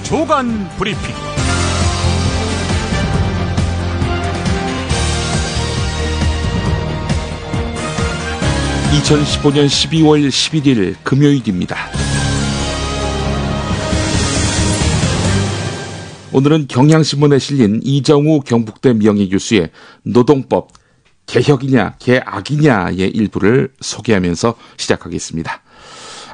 조간 브리핑. 2015년 12월 11일 금요일입니다. 오늘은 경향신문에 실린 이정우 경북대 명예교수의 노동법 개혁이냐 개악이냐의 일부를 소개하면서 시작하겠습니다.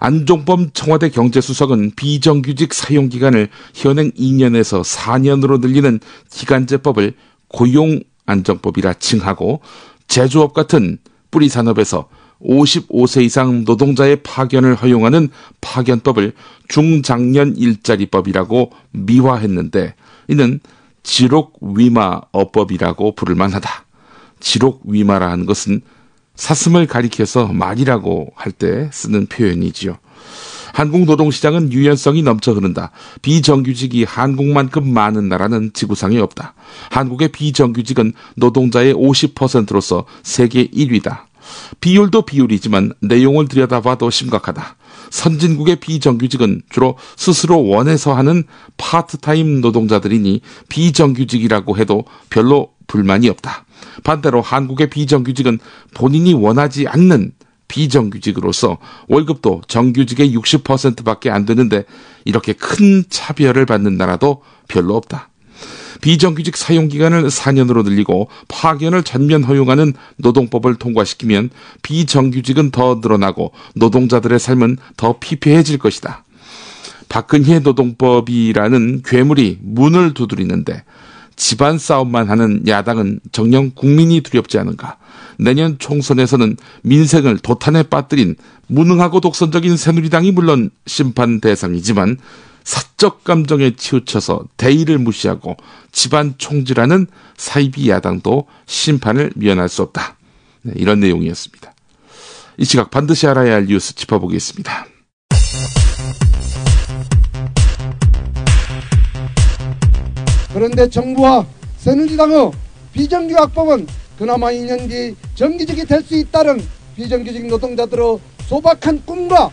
안종범 청와대 경제수석은 비정규직 사용기간을 현행 2년에서 4년으로 늘리는 기간제법을 고용안정법이라 칭하고, 제조업 같은 뿌리산업에서 55세 이상 노동자의 파견을 허용하는 파견법을 중장년 일자리법이라고 미화했는데, 이는 지록위마어법이라고 부를 만하다. 지록위마라 하는 것은 사슴을 가리켜서 말이라고 할 때 쓰는 표현이지요. 한국 노동시장은 유연성이 넘쳐 흐른다. 비정규직이 한국만큼 많은 나라는 지구상에 없다. 한국의 비정규직은 노동자의 50%로서 세계 1위다. 비율도 비율이지만 내용을 들여다봐도 심각하다. 선진국의 비정규직은 주로 스스로 원해서 하는 파트타임 노동자들이니 비정규직이라고 해도 별로 불만이 없다. 반대로 한국의 비정규직은 본인이 원하지 않는 비정규직으로서 월급도 정규직의 60%밖에 안 되는데 이렇게 큰 차별을 받는 나라도 별로 없다. 비정규직 사용기간을 4년으로 늘리고 파견을 전면 허용하는 노동법을 통과시키면 비정규직은 더 늘어나고 노동자들의 삶은 더 피폐해질 것이다. 박근혜 노동법이라는 괴물이 문을 두드리는데 집안 싸움만 하는 야당은 정녕 국민이 두렵지 않은가. 내년 총선에서는 민생을 도탄에 빠뜨린 무능하고 독선적인 새누리당이 물론 심판 대상이지만 사적 감정에 치우쳐서 대의를 무시하고 집안 총질하는 사이비 야당도 심판을 미연할 수 없다. 네, 이런 내용이었습니다. 이 시각 반드시 알아야 할 뉴스 짚어보겠습니다. 그런데 정부와 새누리당의 비정규직법은 그나마 2년 뒤 정규직이 될 수 있다는 비정규직 노동자들의 소박한 꿈과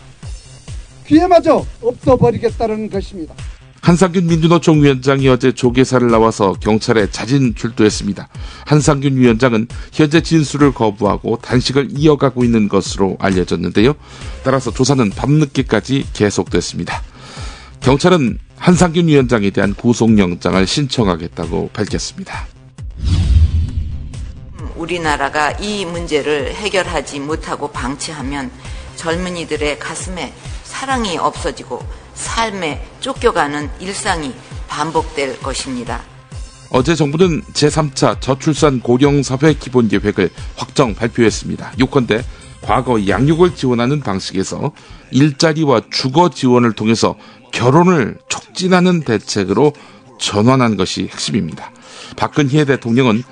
기회마저 없어버리겠다는 것입니다. 한상균 민주노총 위원장이 어제 조계사를 나와서 경찰에 자진 출두했습니다. 한상균 위원장은 현재 진술을 거부하고 단식을 이어가고 있는 것으로 알려졌는데요. 따라서 조사는 밤늦게까지 계속됐습니다. 경찰은 한상균 위원장에 대한 구속영장을 신청하겠다고 밝혔습니다. 우리나라가 이 문제를 해결하지 못하고 방치하면 젊은이들의 가슴에 사랑이 없어지고 삶에 쫓겨가는 일상이 반복될 것입니다. 어제 정부는 제3차 저출산 고령사회 기본계획을 확정 발표했습니다. 요컨대 과거 양육을 지원하는 방식에서 일자리와 주거 지원을 통해서 결혼을 촉진하는 대책으로 전환한 것이 핵심입니다. 박근혜 대통령은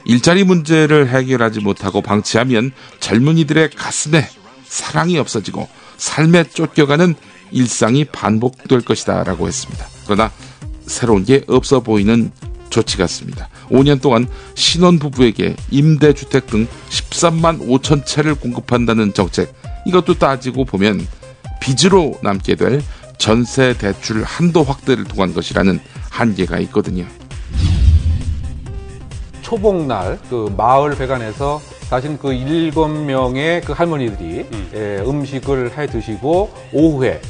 일자리 문제를 해결하지 못하고 방치하면 젊은이들의 가슴에 사랑이 없어지고 삶에 쫓겨가는 일상이 반복될 것이다 라고 했습니다. 그러나 새로운 게 없어 보이는 조치 같습니다. 5년 동안 신혼부부에게 임대주택 등 13만 5천 채를 공급한다는 정책, 이것도 따지고 보면 빚으로 남게 될 전세 대출 한도 확대를 통한 것이라는 한계가 있거든요. 초복날 그 마을 회관에서 사실 그 7명의 그 할머니들이 음식을 해 드시고 오후에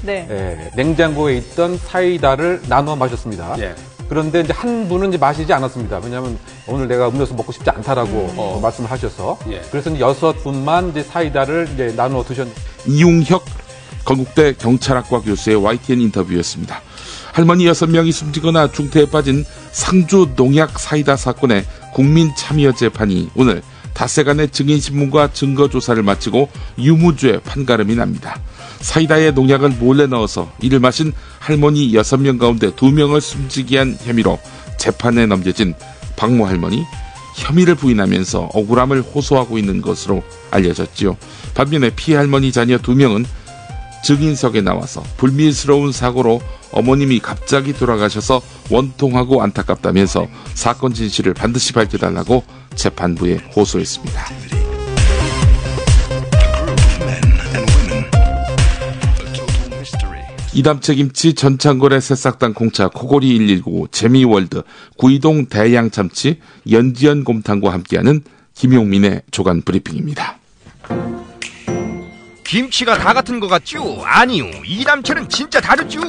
냉장고에 있던 사이다를 나눠 마셨습니다. 그런데 이제 한 분은 이제 마시지 않았습니다. 왜냐하면 오늘 내가 음료수 먹고 싶지 않다라고 말씀을 하셔서 그래서 이제 6분만 이제 사이다를 이제 나눠 드셨는데. 이용혁 건국대 경찰학과 교수의 YTN 인터뷰였습니다. 할머니 6명이 숨지거나 중태에 빠진 상주 농약 사이다 사건의 국민참여재판이 오늘 닷새간의 증인신문과 증거조사를 마치고 유무죄 판가름이 납니다. 사이다에 농약을 몰래 넣어서 이를 마신 할머니 6명 가운데 2명을 숨지게 한 혐의로 재판에 넘겨진 박모 할머니, 혐의를 부인하면서 억울함을 호소하고 있는 것으로 알려졌지요. 반면에 피해 할머니 자녀 2명은 증인석에 나와서 불미스러운 사고로 어머님이 갑자기 돌아가셔서 원통하고 안타깝다면서 사건 진실을 반드시 밝혀달라고 재판부에 호소했습니다. 이담채 김치, 전창걸의 새싹당 콩차, 코골이 119, 재미월드, 구이동 대양참치, 연지연 곰탕과 함께하는 김용민의 조간 브리핑입니다. 김치가 다 같은 것 같죠? 아니요, 이담채는 진짜 다르죠.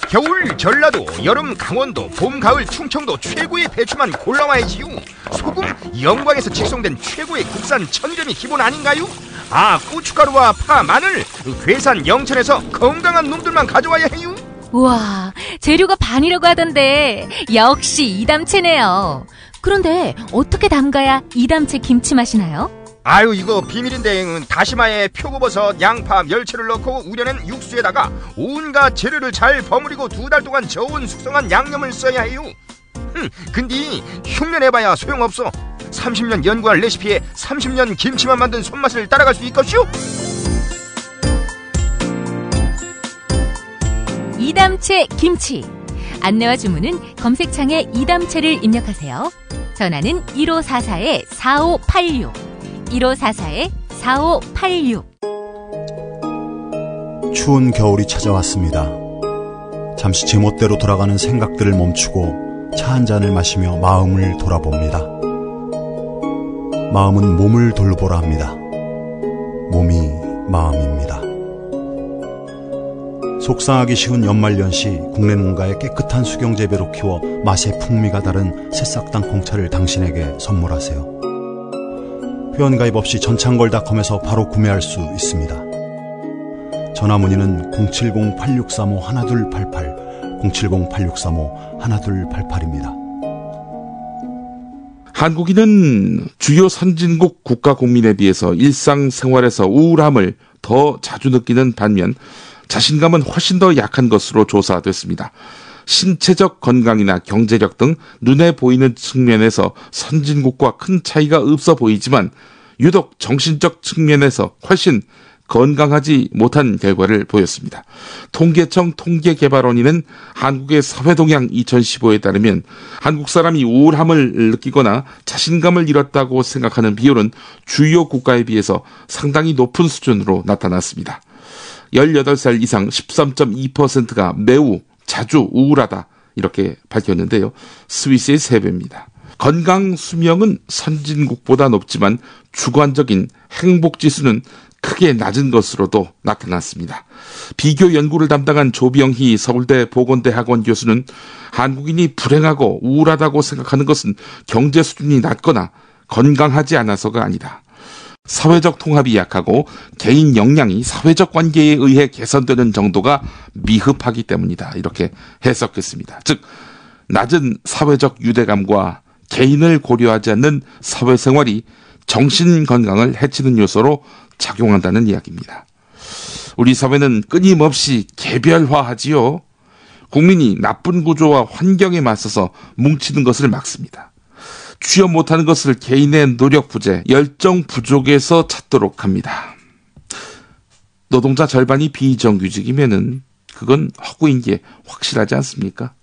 겨울 전라도, 여름 강원도, 봄 가을 충청도 최고의 배추만 골라와야지요. 소금 영광에서 직송된 최고의 국산 천점이 기본 아닌가요? 아, 고춧가루와 파, 마늘 괴산 영천에서 건강한 놈들만 가져와야 해요. 우와, 재료가 반이라고 하던데 역시 이담채네요. 그런데 어떻게 담가야 이담채 김치 맛이 나요? 아유, 이거 비밀인데 다시마에 표고버섯, 양파, 멸치를 넣고 우려낸 육수에다가 온갖 재료를 잘 버무리고 2달 동안 저온 숙성한 양념을 써야 해요. 근데 흉내내봐야 소용없어. 30년 연구한 레시피에 30년 김치만 만든 손맛을 따라갈 수 있겠슈? 이담채 김치. 안내와 주문은 검색창에 이담채를 입력하세요. 전화는 1544-4586 1544-4586. 추운 겨울이 찾아왔습니다. 잠시 제멋대로 돌아가는 생각들을 멈추고 차 한 잔을 마시며 마음을 돌아봅니다. 마음은 몸을 돌보라 합니다. 몸이 마음입니다. 속상하기 쉬운 연말연시 국내 농가의 깨끗한 수경재배로 키워 맛의 풍미가 다른 새싹당 콩차를 당신에게 선물하세요. 회원가입 없이 전창걸닷컴에서 바로 구매할 수 있습니다. 전화문의는 070-8635-1288, 070-8635-1288입니다. 한국인은 주요 선진국 국가 국민에 비해서 일상생활에서 우울함을 더 자주 느끼는 반면 자신감은 훨씬 더 약한 것으로 조사됐습니다. 신체적 건강이나 경제력 등 눈에 보이는 측면에서 선진국과 큰 차이가 없어 보이지만 유독 정신적 측면에서 훨씬 건강하지 못한 결과를 보였습니다. 통계청 통계개발원인은 한국의 사회동향 2015에 따르면 한국 사람이 우울함을 느끼거나 자신감을 잃었다고 생각하는 비율은 주요 국가에 비해서 상당히 높은 수준으로 나타났습니다. 18살 이상 13.2%가 매우 자주 우울하다 이렇게 밝혔는데요. 스위스의 3배입니다. 건강 수명은 선진국보다 높지만 주관적인 행복지수는 크게 낮은 것으로도 나타났습니다. 비교 연구를 담당한 조병희 서울대 보건대학원 교수는 한국인이 불행하고 우울하다고 생각하는 것은 경제 수준이 낮거나 건강하지 않아서가 아니다. 사회적 통합이 약하고 개인 역량이 사회적 관계에 의해 개선되는 정도가 미흡하기 때문이다. 이렇게 해석했습니다. 즉, 낮은 사회적 유대감과 개인을 고려하지 않는 사회생활이 정신 건강을 해치는 요소로 작용한다는 이야기입니다. 우리 사회는 끊임없이 개별화하지요. 국민이 나쁜 구조와 환경에 맞서서 뭉치는 것을 막습니다. 취업 못하는 것을 개인의 노력 부재, 열정 부족에서 찾도록 합니다. 노동자 절반이 비정규직이면은 그건 허구인 게 확실하지 않습니까?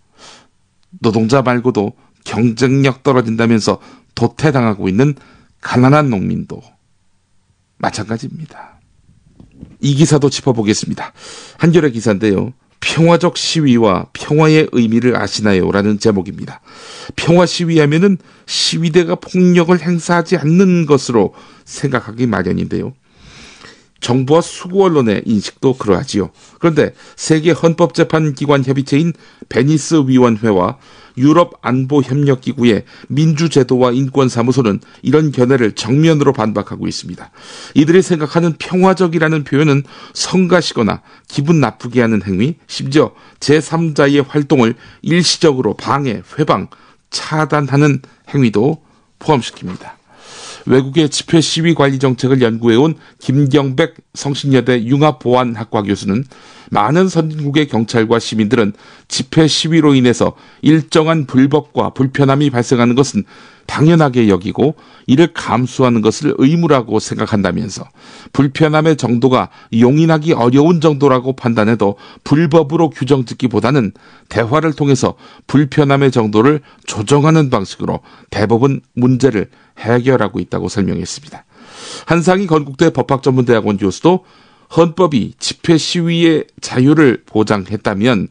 노동자 말고도 경쟁력 떨어진다면서 도태당하고 있는 가난한 농민도 마찬가지입니다. 이 기사도 짚어보겠습니다. 한겨레 기사인데요. 평화적 시위와 평화의 의미를 아시나요? 라는 제목입니다. 평화 시위하면은 시위대가 폭력을 행사하지 않는 것으로 생각하기 마련인데요. 정부와 수구 언론의 인식도 그러하지요. 그런데 세계 헌법재판기관 협의체인 베니스 위원회와 유럽 안보협력기구의 민주제도와 인권사무소는 이런 견해를 정면으로 반박하고 있습니다. 이들이 생각하는 평화적이라는 표현은 성가시거나 기분 나쁘게 하는 행위, 심지어 제3자의 활동을 일시적으로 방해, 회방, 차단하는 행위도 포함시킵니다. 외국의 집회 시위 관리 정책을 연구해온 김경백 성신여대 융합보안학과 교수는 많은 선진국의 경찰과 시민들은 집회 시위로 인해서 일정한 불법과 불편함이 발생하는 것은 당연하게 여기고 이를 감수하는 것을 의무라고 생각한다면서 불편함의 정도가 용인하기 어려운 정도라고 판단해도 불법으로 규정짓기보다는 대화를 통해서 불편함의 정도를 조정하는 방식으로 대부분 문제를 해결하고 있다고 설명했습니다. 한상희 건국대 법학전문대학원 교수도 헌법이 집회 시위의 자유를 보장했다면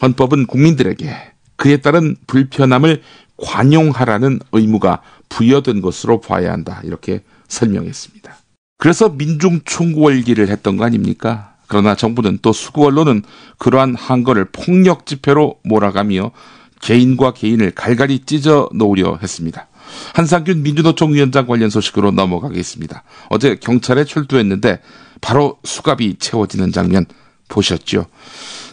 헌법은 국민들에게 그에 따른 불편함을 관용하라는 의무가 부여된 것으로 봐야 한다. 이렇게 설명했습니다. 그래서 민중 총궐기를 했던 거 아닙니까? 그러나 정부는 또 수구 언론은 그러한 항거를 폭력 집회로 몰아가며 개인과 개인을 갈갈이 찢어 놓으려 했습니다. 한상균 민주노총 위원장 관련 소식으로 넘어가겠습니다. 어제 경찰에 출두했는데 바로 수갑이 채워지는 장면 보셨죠?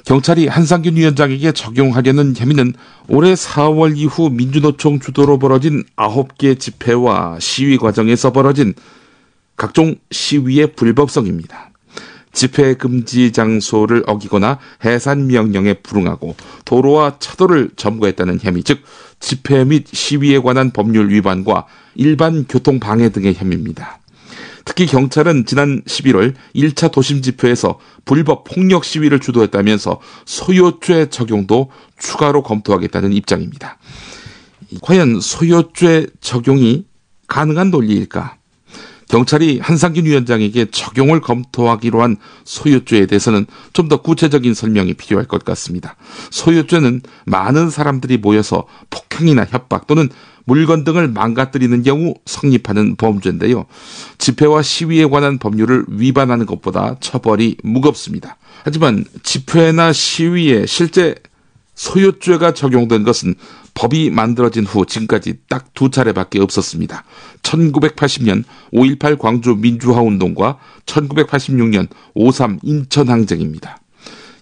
경찰이 한상균 위원장에게 적용하려는 혐의는 올해 4월 이후 민주노총 주도로 벌어진 9개 집회와 시위 과정에서 벌어진 각종 시위의 불법성입니다. 집회 금지 장소를 어기거나 해산 명령에 불응하고 도로와 차도를 점거했다는 혐의, 즉 집회 및 시위에 관한 법률 위반과 일반 교통 방해 등의 혐의입니다. 특히 경찰은 지난 11월 1차 도심 집회에서 불법 폭력 시위를 주도했다면서 소요죄 적용도 추가로 검토하겠다는 입장입니다. 과연 소요죄 적용이 가능한 논리일까? 경찰이 한상균 위원장에게 적용을 검토하기로 한 소요죄에 대해서는 좀 더 구체적인 설명이 필요할 것 같습니다. 소요죄는 많은 사람들이 모여서 폭행이나 협박 또는 물건 등을 망가뜨리는 경우 성립하는 범죄인데요. 집회와 시위에 관한 법률을 위반하는 것보다 처벌이 무겁습니다. 하지만 집회나 시위에 실제 소요죄가 적용된 것은 법이 만들어진 후 지금까지 딱 2차례밖에 없었습니다. 1980년 5.18 광주 민주화운동과 1986년 5.3 인천항쟁입니다.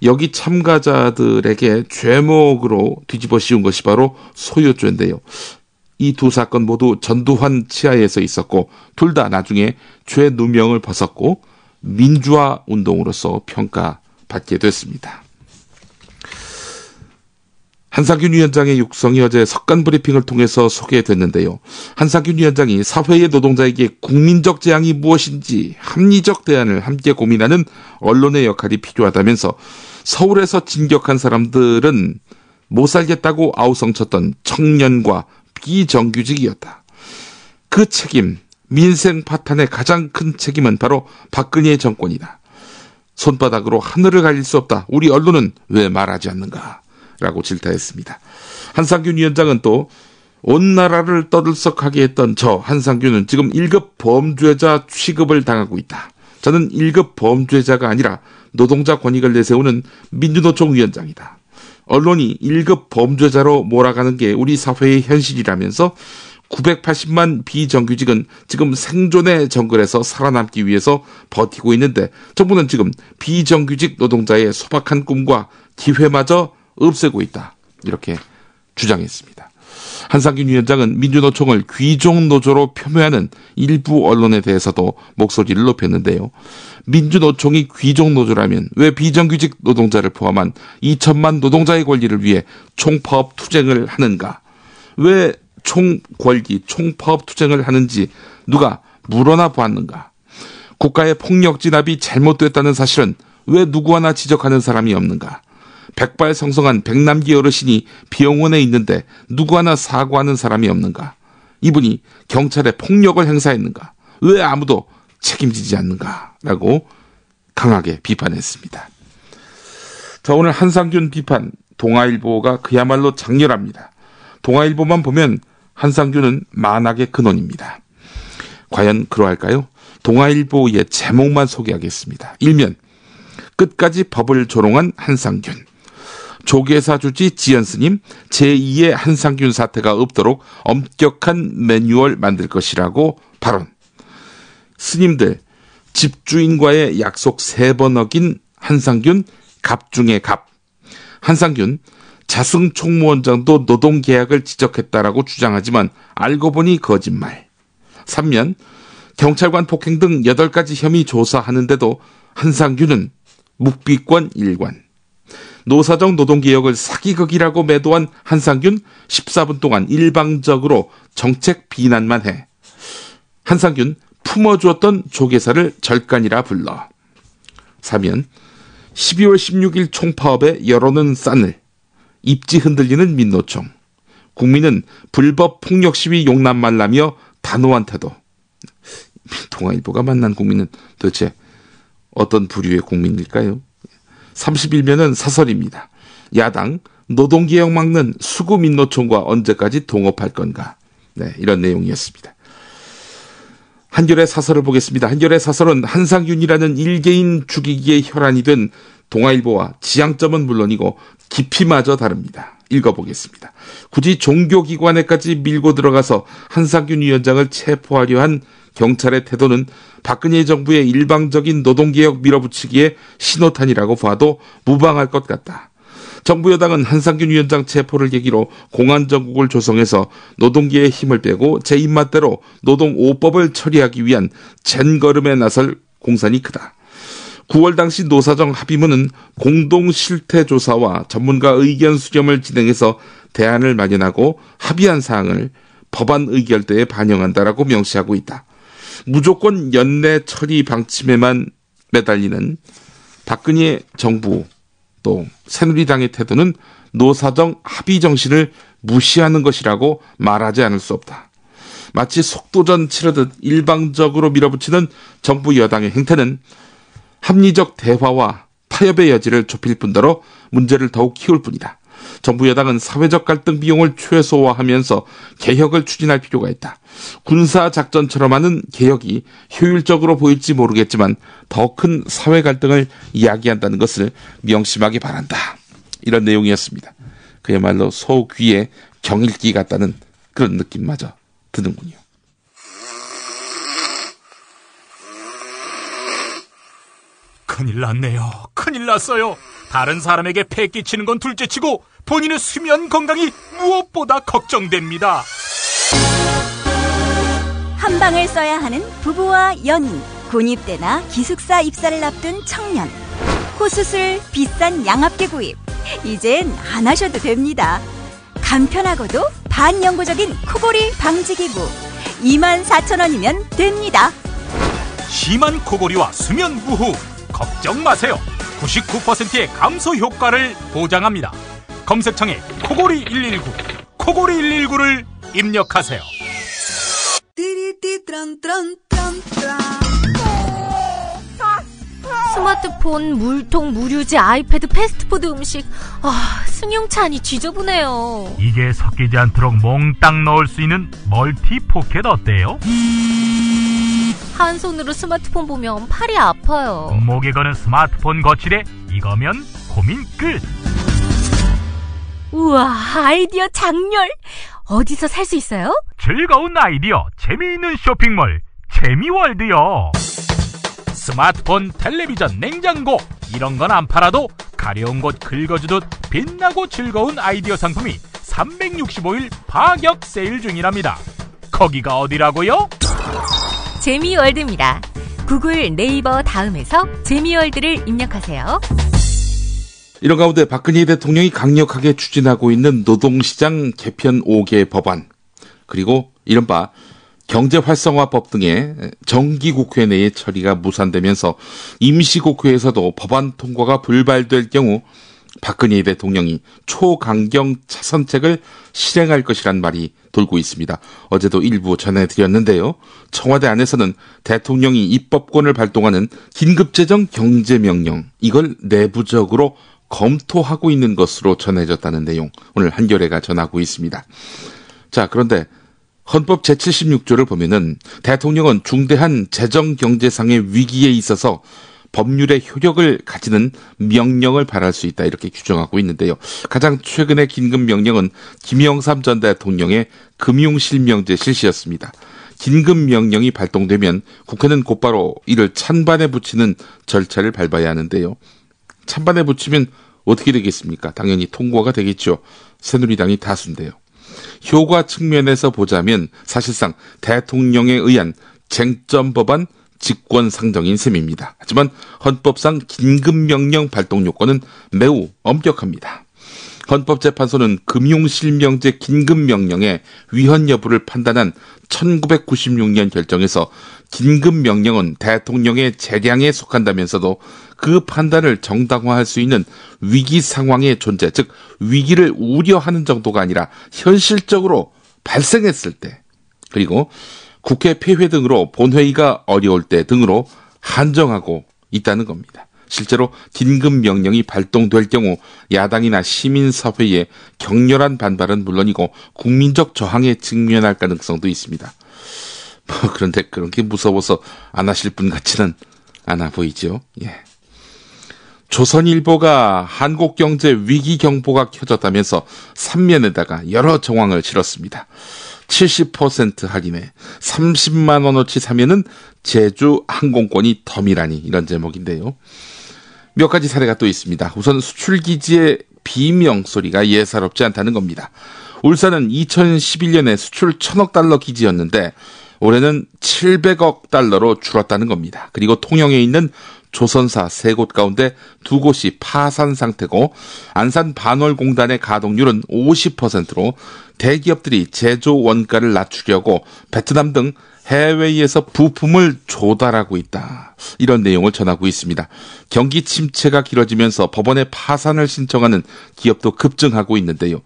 여기 참가자들에게 죄목으로 뒤집어 씌운 것이 바로 소요죄인데요. 이 두 사건 모두 전두환 치하에서 있었고 둘 다 나중에 죄 누명을 벗었고 민주화운동으로서 평가받게 됐습니다. 한상균 위원장의 육성이 어제 석간 브리핑을 통해서 소개됐는데요. 한상균 위원장이 사회의 노동자에게 국민적 재앙이 무엇인지 합리적 대안을 함께 고민하는 언론의 역할이 필요하다면서 서울에서 진격한 사람들은 못 살겠다고 아우성쳤던 청년과 비정규직이었다. 그 책임, 민생 파탄의 가장 큰 책임은 바로 박근혜 정권이다. 손바닥으로 하늘을 가릴 수 없다. 우리 언론은 왜 말하지 않는가? 라고 질타했습니다. 한상균 위원장은 또 온 나라를 떠들썩하게 했던 저 한상균은 지금 1급 범죄자 취급을 당하고 있다. 저는 1급 범죄자가 아니라 노동자 권익을 내세우는 민주노총 위원장이다. 언론이 1급 범죄자로 몰아가는 게 우리 사회의 현실이라면서 980만 비정규직은 지금 생존의 정글에서 살아남기 위해서 버티고 있는데 정부는 지금 비정규직 노동자의 소박한 꿈과 기회마저 없애고 있다. 이렇게 주장했습니다. 한상균 위원장은 민주노총을 귀족노조로 폄훼하는 일부 언론에 대해서도 목소리를 높였는데요. 민주노총이 귀족노조라면 왜 비정규직 노동자를 포함한 2천만 노동자의 권리를 위해 총파업 투쟁을 하는가? 왜 총궐기, 총파업 투쟁을 하는지 누가 물어나 보았는가? 국가의 폭력 진압이 잘못됐다는 사실은 왜 누구 하나 지적하는 사람이 없는가? 백발성성한 백남기 어르신이 병원에 있는데 누구 하나 사과하는 사람이 없는가? 이분이 경찰에 폭력을 행사했는가? 왜 아무도 책임지지 않는가? 라고 강하게 비판했습니다. 자, 오늘 한상균 비판, 동아일보가 그야말로 장렬합니다. 동아일보만 보면 한상균은 만악의 근원입니다. 과연 그러할까요? 동아일보의 제목만 소개하겠습니다. 일면, 끝까지 법을 조롱한 한상균. 조계사 주지 지연스님 제2의 한상균 사태가 없도록 엄격한 매뉴얼 만들 것이라고 발언. 스님들 집주인과의 약속 3번 어긴 한상균 갑 중의 갑. 한상균 자승 총무원장도 노동계약을 지적했다라고 주장하지만 알고 보니 거짓말. 3년 경찰관 폭행 등 8가지 혐의 조사하는데도 한상균은 묵비권 일관. 노사정 노동개혁을 사기극이라고 매도한 한상균 14분 동안 일방적으로 정책 비난만 해. 한상균 품어주었던 조계사를 절간이라 불러. 3연 12월 16일 총파업에 여론은 싸늘. 입지 흔들리는 민노총. 국민은 불법 폭력 시위 용납 말라며 단호한 태도. 동아일보가 만난 국민은 도대체 어떤 부류의 국민일까요? 31면은 사설입니다. 야당, 노동개혁 막는 수구민노총과 언제까지 동업할 건가? 네, 이런 내용이었습니다. 한겨레 사설을 보겠습니다. 한겨레 사설은 한상균이라는 일개인 죽이기에 혈안이 된 동아일보와 지향점은 물론이고 깊이마저 다릅니다. 읽어보겠습니다. 굳이 종교기관에까지 밀고 들어가서 한상균 위원장을 체포하려 한 경찰의 태도는 박근혜 정부의 일방적인 노동개혁 밀어붙이기에 신호탄이라고 봐도 무방할 것 같다. 정부 여당은 한상균 위원장 체포를 계기로 공안정국을 조성해서 노동계의 힘을 빼고 제 입맛대로 노동 5법을 처리하기 위한 젠걸음에 나설 공산이 크다. 9월 당시 노사정 합의문은 공동 실태조사와 전문가 의견 수렴을 진행해서 대안을 마련하고 합의한 사항을 법안 의결대에 반영한다라고 명시하고 있다. 무조건 연내 처리 방침에만 매달리는 박근혜 정부 또 새누리당의 태도는 노사정 합의 정신을 무시하는 것이라고 말하지 않을 수 없다. 마치 속도전 치르듯 일방적으로 밀어붙이는 정부 여당의 행태는 합리적 대화와 타협의 여지를 좁힐 뿐더러 문제를 더욱 키울 뿐이다. 정부 여당은 사회적 갈등 비용을 최소화하면서 개혁을 추진할 필요가 있다. 군사작전처럼 하는 개혁이 효율적으로 보일지 모르겠지만 더 큰 사회 갈등을 이야기한다는 것을 명심하기 바란다. 이런 내용이었습니다. 그야말로 소 귀에 경읽기 같다는 그런 느낌마저 드는군요. 큰일 났네요. 큰일 났어요. 다른 사람에게 폐 끼치는 건 둘째치고 본인의 수면 건강이 무엇보다 걱정됩니다. 한 방을 써야 하는 부부와 연인, 군입대나 기숙사 입사를 앞둔 청년, 코수술, 비싼 양압기 구입, 이젠 안 하셔도 됩니다. 간편하고도 반영구적인 코골이 방지기구 24,000원이면 됩니다. 심한 코골이와 수면 무호 걱정 마세요. 99%의 감소 효과를 보장합니다. 검색창에 코골이 119, 코골이 119를 입력하세요. 스마트폰, 물통, 무료지, 아이패드, 패스트푸드 음식. 승용차니 지저분해요. 이게 섞이지 않도록 몽땅 넣을 수 있는 멀티 포켓 어때요? 한 손으로 스마트폰 보면 팔이 아파요. 목에 거는 스마트폰 거치대, 이거면 고민 끝. 우와, 아이디어 장렬. 어디서 살 수 있어요? 즐거운 아이디어, 재미있는 쇼핑몰 재미월드요. 스마트폰, 텔레비전, 냉장고 이런 건 안 팔아도 가려운 곳 긁어주듯 빛나고 즐거운 아이디어 상품이 365일 파격 세일 중이랍니다. 거기가 어디라고요? 재미월드입니다. 구글, 네이버 다음에서 재미월드를 입력하세요. 이런 가운데 박근혜 대통령이 강력하게 추진하고 있는 노동시장 개편 5개 법안, 그리고 이른바 경제활성화법 등의 정기국회 내의 처리가 무산되면서 임시국회에서도 법안 통과가 불발될 경우 박근혜 대통령이 초강경 차선책을 실행할 것이란 말이 돌고 있습니다. 어제도 일부 전해드렸는데요. 청와대 안에서는 대통령이 입법권을 발동하는 긴급재정 경제명령, 이걸 내부적으로 검토하고 있는 것으로 전해졌다는 내용, 오늘 한겨레가 전하고 있습니다. 자, 그런데 헌법 제76조를 보면은 대통령은 중대한 재정경제상의 위기에 있어서 법률의 효력을 가지는 명령을 발할 수 있다, 이렇게 규정하고 있는데요. 가장 최근의 긴급명령은 김영삼 전 대통령의 금융실명제 실시였습니다. 긴급명령이 발동되면 국회는 곧바로 이를 찬반에 붙이는 절차를 밟아야 하는데요. 찬반에 붙이면 어떻게 되겠습니까? 당연히 통과가 되겠죠. 새누리당이 다수인데요. 효과 측면에서 보자면 사실상 대통령에 의한 쟁점 법안 직권상정인 셈입니다. 하지만 헌법상 긴급명령 발동 요건은 매우 엄격합니다. 헌법재판소는 금융실명제 긴급명령의 위헌 여부를 판단한 1996년 결정에서 긴급명령은 대통령의 재량에 속한다면서도 그 판단을 정당화할 수 있는 위기 상황의 존재, 즉 위기를 우려하는 정도가 아니라 현실적으로 발생했을 때, 그리고 국회 폐회 등으로 본회의가 어려울 때 등으로 한정하고 있다는 겁니다. 실제로 긴급 명령이 발동될 경우 야당이나 시민사회의 격렬한 반발은 물론이고 국민적 저항에 직면할 가능성도 있습니다. 그런데 그런 게 무서워서 안 하실 분 같지는 않아 보이죠. 예. 조선일보가 한국경제 위기경보가 켜졌다면서 3면에다가 여러 정황을 실었습니다. 70% 할인에 30만 원어치 사면은 제주 항공권이 덤이라니, 이런 제목인데요. 몇 가지 사례가 또 있습니다. 우선 수출기지의 비명 소리가 예사롭지 않다는 겁니다. 울산은 2011년에 수출 1,000억 달러 기지였는데 올해는 700억 달러로 줄었다는 겁니다. 그리고 통영에 있는 조선사 3곳 가운데 2곳이 파산 상태고 안산 반월공단의 가동률은 50%로 대기업들이 제조 원가를 낮추려고 베트남 등 해외에서 부품을 조달하고 있다, 이런 내용을 전하고 있습니다. 경기 침체가 길어지면서 법원에 파산을 신청하는 기업도 급증하고 있는데요.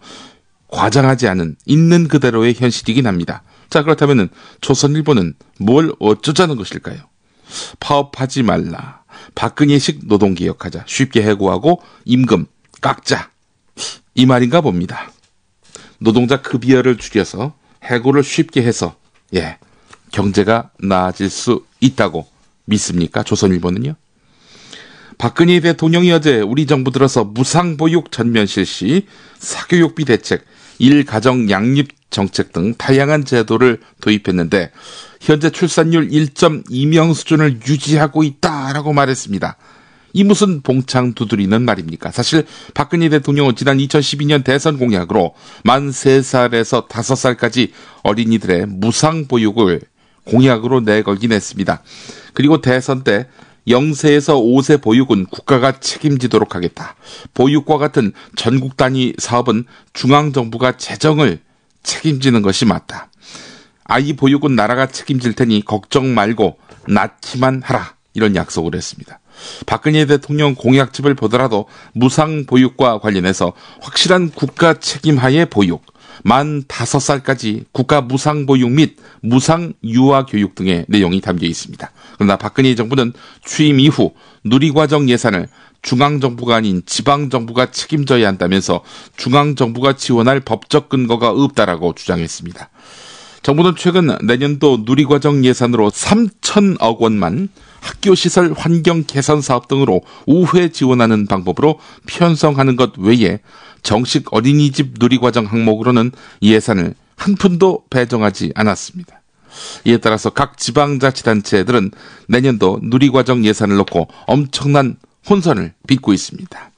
과장하지 않은 있는 그대로의 현실이긴 합니다. 자, 그렇다면 조선일보는 뭘 어쩌자는 것일까요? 파업하지 말라, 박근혜식 노동개혁하자, 쉽게 해고하고 임금 깎자, 이 말인가 봅니다. 노동자 급여를 줄여서 해고를 쉽게 해서 경제가 나아질 수 있다고 믿습니까? 조선일보는요. 박근혜 대통령이 어제 우리 정부 들어서 무상보육 전면 실시, 사교육비 대책, 일가정 양립 정책 등 다양한 제도를 도입했는데 현재 출산율 1.2명 수준을 유지하고 있다라고 말했습니다. 이 무슨 봉창 두드리는 말입니까? 사실 박근혜 대통령은 지난 2012년 대선 공약으로 만 3살에서 5살까지 어린이들의 무상보육을 공약으로 내걸긴 했습니다. 그리고 대선 때 0세에서 5세 보육은 국가가 책임지도록 하겠다. 보육과 같은 전국 단위 사업은 중앙정부가 재정을 책임지는 것이 맞다. 아이 보육은 나라가 책임질 테니 걱정 말고 낳기만 하라, 이런 약속을 했습니다. 박근혜 대통령 공약집을 보더라도 무상보육과 관련해서 확실한 국가 책임하에 보육, 만 5살까지 국가 무상보육 및 무상유아교육 등의 내용이 담겨 있습니다. 그러나 박근혜 정부는 취임 이후 누리과정 예산을 중앙정부가 아닌 지방정부가 책임져야 한다면서 중앙정부가 지원할 법적 근거가 없다라고 주장했습니다. 정부는 최근 내년도 누리과정 예산으로 3,000억 원만 학교시설 환경 개선 사업 등으로 우회 지원하는 방법으로 편성하는 것 외에 정식 어린이집 누리과정 항목으로는 예산을 한 푼도 배정하지 않았습니다. 이에 따라서 각 지방자치단체들은 내년도 누리과정 예산을 놓고 엄청난 혼선을 빚고 있습니다.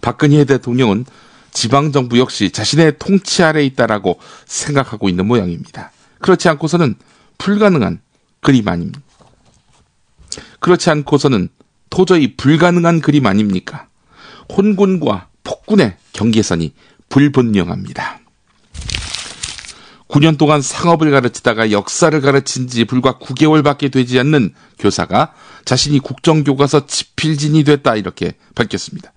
박근혜 대통령은 지방정부 역시 자신의 통치 아래에 있다라고 생각하고 있는 모양입니다. 그렇지 않고서는 불가능한 그림 아닙니까? 그렇지 않고서는 도저히 불가능한 그림 아닙니까? 혼군과 폭군의 경계선이 불분명합니다. 9년 동안 상업을 가르치다가 역사를 가르친 지 불과 9개월밖에 되지 않는 교사가 자신이 국정교과서 집필진이 됐다, 이렇게 밝혔습니다.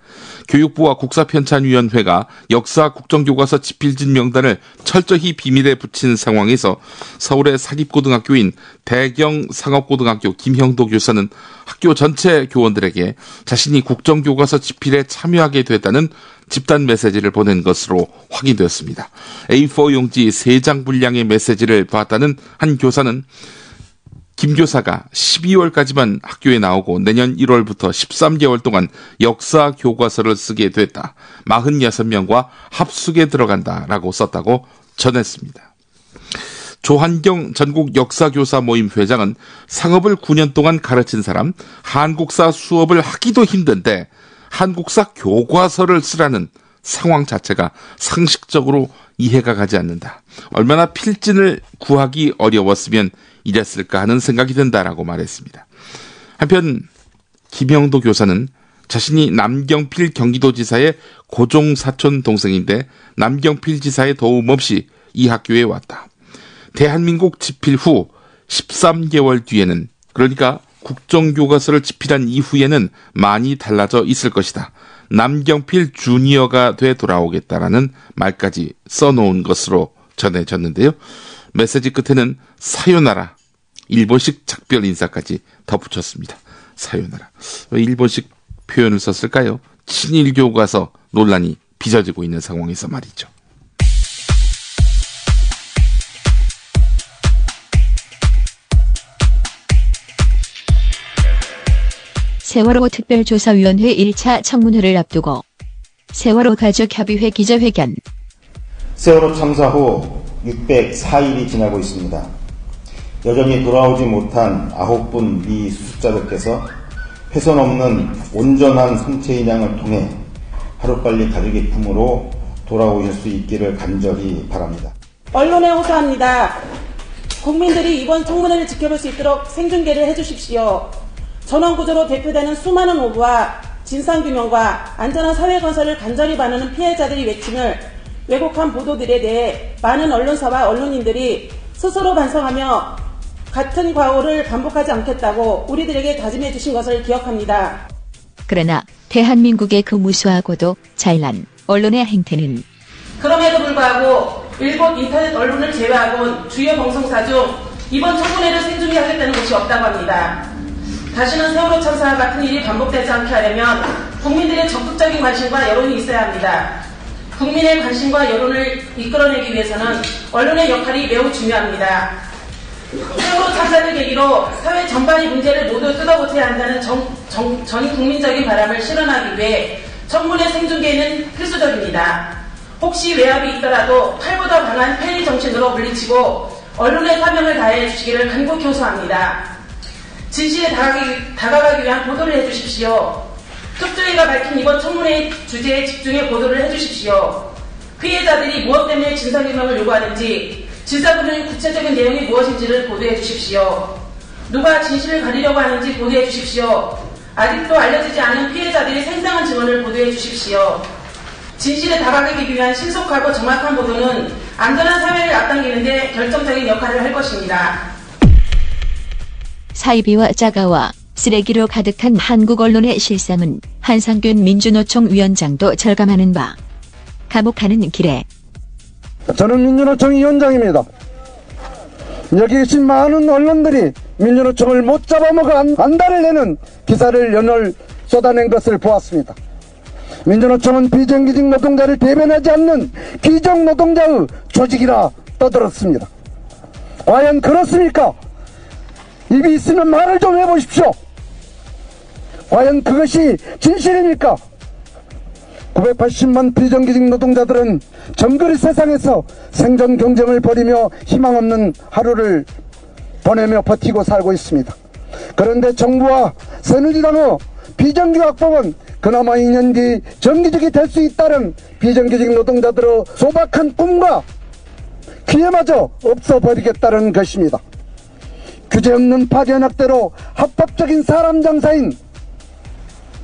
교육부와 국사편찬위원회가 역사 국정교과서 집필진 명단을 철저히 비밀에 붙인 상황에서 서울의 사립고등학교인 대경상업고등학교 김형도 교사는 학교 전체 교원들에게 자신이 국정교과서 집필에 참여하게 됐다는 집단 메시지를 보낸 것으로 확인되었습니다. A4 용지 3장 분량의 메시지를 봤다는 한 교사는 김 교사가 12월까지만 학교에 나오고 내년 1월부터 13개월 동안 역사 교과서를 쓰게 됐다. 46명과 합숙에 들어간다라고 썼다고 전했습니다. 조한경 전국 역사교사 모임 회장은 상업을 9년 동안 가르친 사람, 한국사 수업을 하기도 힘든데 한국사 교과서를 쓰라는 상황 자체가 상식적으로 이해가 가지 않는다. 얼마나 필진을 구하기 어려웠으면 이랬을까 하는 생각이 든다라고 말했습니다. 한편 김형도 교사는 자신이 남경필 경기도지사의 고종 사촌 동생인데 남경필 지사의 도움 없이 이 학교에 왔다. 대한민국 집필 후 13개월 뒤에는, 그러니까 국정교과서를 집필한 이후에는 많이 달라져 있을 것이다. 남경필 주니어가 돼 돌아오겠다라는 말까지 써놓은 것으로 전해졌는데요. 메시지 끝에는 사요나라, 일본식 작별 인사까지 덧붙였습니다. 사요나라. 왜 일본식 표현을 썼을까요? 친일 교과서 논란이 빚어지고 있는 상황에서 말이죠. 세월호 특별조사위원회 1차 청문회를 앞두고 세월호 가족협의회 기자회견. 세월호 참사 후 604일이 지나고 있습니다. 여전히 돌아오지 못한 9분 미 수습자들께서 훼손 없는 온전한 성체 인양을 통해 하루빨리 가족의 품으로 돌아오실 수 있기를 간절히 바랍니다. 언론에 호소합니다. 국민들이 이번 청문회를 지켜볼 수 있도록 생중계를 해주십시오. 전원구조로 대표되는 수많은 오보와 진상규명과 안전한 사회 건설을 간절히 바라는 피해자들이 외침을 왜곡한 보도들에 대해 많은 언론사와 언론인들이 스스로 반성하며 같은 과오를 반복하지 않겠다고 우리들에게 다짐해 주신 것을 기억합니다. 그러나 대한민국의 그 무수하고도 잘난 언론의 행태는 그럼에도 불구하고 일본 인터넷 언론을 제외하고는 주요 방송사 중 이번 청문회를 생중계하겠다는 곳이 없다고 합니다. 다시는 세월호 참사와 같은 일이 반복되지 않게 하려면 국민들의 적극적인 관심과 여론이 있어야 합니다. 국민의 관심과 여론을 이끌어내기 위해서는 언론의 역할이 매우 중요합니다. 세월호 참사를 계기로 사회 전반의 문제를 모두 뜯어고쳐야 한다는 전 국민적인 바람을 실현하기 위해 청문회 생중계는 필수적입니다. 혹시 외압이 있더라도 칼보다 강한 팬의 정신으로 물리치고 언론의 사명을 다해 주시기를 간곡히 호소합니다. 진실에 다가가기 위한 보도를 해주십시오. 특조위가 밝힌 이번 청문회 주제에 집중해 보도를 해주십시오. 피해자들이 무엇 때문에 진상규명을 요구하는지, 진상규명의 구체적인 내용이 무엇인지를 보도해 주십시오. 누가 진실을 가리려고 하는지 보도해 주십시오. 아직도 알려지지 않은 피해자들의 생생한 증언을 보도해 주십시오. 진실에 다가가기 위한 신속하고 정확한 보도는 안전한 사회를 앞당기는 데 결정적인 역할을 할 것입니다. 사이비와 짜가와 쓰레기로 가득한 한국 언론의 실상은 한상균 민주노총 위원장도 절감하는 바. 감옥 가는 길에 저는 민주노총 위원장입니다. 여기 계신 많은 언론들이 민주노총을 못 잡아먹어 안달을 내는 기사를 연월 쏟아낸 것을 보았습니다. 민주노총은 비정규직 노동자를 대변하지 않는 기정노동자의 조직이라 떠들었습니다. 과연 그렇습니까? 입이 있으면 말을 좀 해보십시오. 과연 그것이 진실입니까? 980만 비정규직 노동자들은 정글의 세상에서 생존 경쟁을 벌이며 희망 없는 하루를 보내며 버티고 살고 있습니다. 그런데 정부와 새누리당의 비정규직법은 그나마 2년 뒤 정규직이 될 수 있다는 비정규직 노동자들의 소박한 꿈과 기회마저 없어버리겠다는 것입니다. 규제 없는 파견 학대로 합법적인 사람 장사인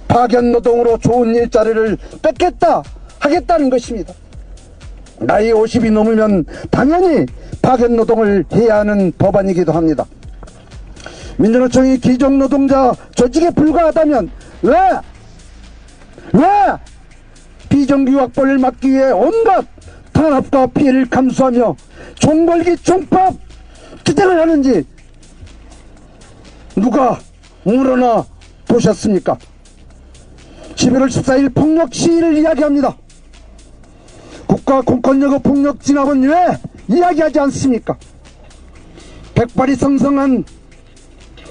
파견 노동으로 좋은 일자리를 뺏겠다 하겠다는 것입니다. 나이 50이 넘으면 당연히 파견 노동을 해야 하는 법안이기도 합니다. 민주노총이 기종노동자 조직에 불과하다면 왜 비정규직법을 막기 위해 온갖 탄압과 피해를 감수하며 종벌기 종법 규정을 하는지 누가 물어나 보셨습니까? 11월 14일 폭력 시위를 이야기합니다. 국가 공권력의 폭력 진압은 왜 이야기하지 않습니까? 백발이 성성한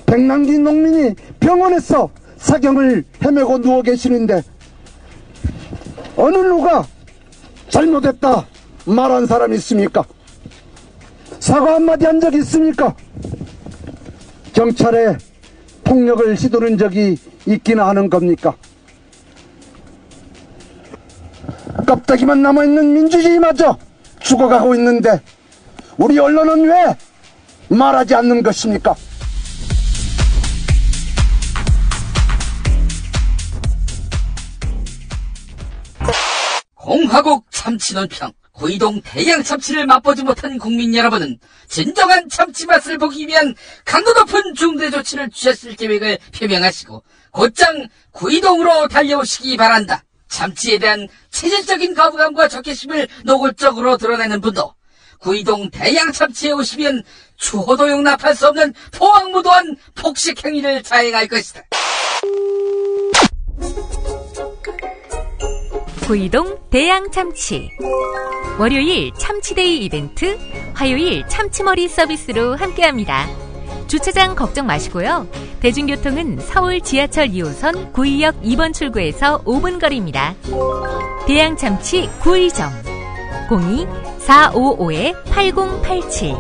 백남기 농민이 병원에서 사경을 헤매고 누워 계시는데 어느 누가 잘못했다 말한 사람이 있습니까? 사과 한마디 한 적이 있습니까? 경찰에 폭력을 휘두른 적이 있기나 하는 겁니까? 껍데기만 남아있는 민주주의마저 죽어가고 있는데 우리 언론은 왜 말하지 않는 것입니까? 공화국 참치논평, 구이동 대양 참치를 맛보지 못한 국민 여러분은 진정한 참치 맛을 보기 위한 강도 높은 중대 조치를 취하실 계획을 표명하시고 곧장 구이동으로 달려오시기 바란다. 참치에 대한 체질적인 거부감과 적개심을 노골적으로 드러내는 분도 구이동 대양 참치에 오시면 추호도 용납할 수 없는 포악무도한 폭식 행위를 자행할 것이다. 구이동 대양참치. 월요일 참치데이 이벤트, 화요일 참치머리 서비스로 함께합니다. 주차장 걱정 마시고요. 대중교통은 서울 지하철 2호선 구의역 2번 출구에서 5분 거리입니다. 대양참치 구의점 02-455-8087.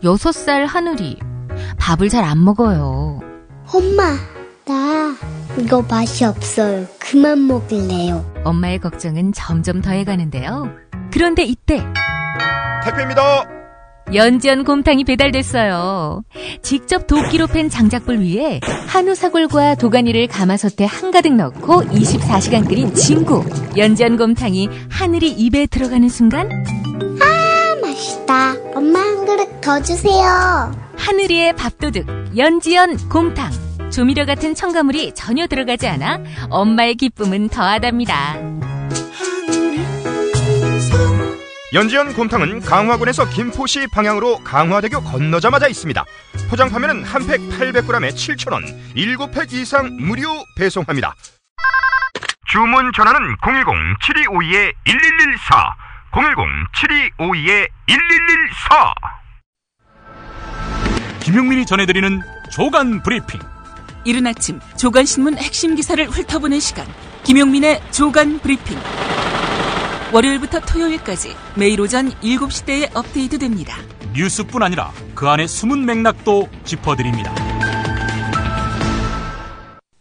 6살 하늘이 밥을 잘 안 먹어요. 엄마, 나 이거 맛이 없어요. 그만 먹을래요. 엄마의 걱정은 점점 더해가는데요. 그런데 이때 택배입니다. 연지연 곰탕이 배달됐어요. 직접 도끼로 팬 장작불 위에 한우 사골과 도가니를 가마솥에 한가득 넣고 24시간 끓인 진구. 연지연 곰탕이 하늘이 입에 들어가는 순간, 아, 맛있다. 엄마 한 그릇 더 주세요. 하늘이의 밥도둑 연지연 곰탕. 조미료 같은 첨가물이 전혀 들어가지 않아 엄마의 기쁨은 더하답니다. 연지연 곰탕은 강화군에서 김포시 방향으로 강화대교 건너자마자 있습니다. 포장 판매는 한 팩 800g에 7,000원, 7팩 이상 무료 배송합니다. 주문 전화는 010-7252-1114, 010-7252-1114. 김용민이 전해드리는 조간 브리핑. 이른 아침 조간신문 핵심 기사를 훑어보는 시간, 김용민의 조간 브리핑. 월요일부터 토요일까지 매일 오전 7시대에 업데이트됩니다. 뉴스뿐 아니라 그 안에 숨은 맥락도 짚어드립니다.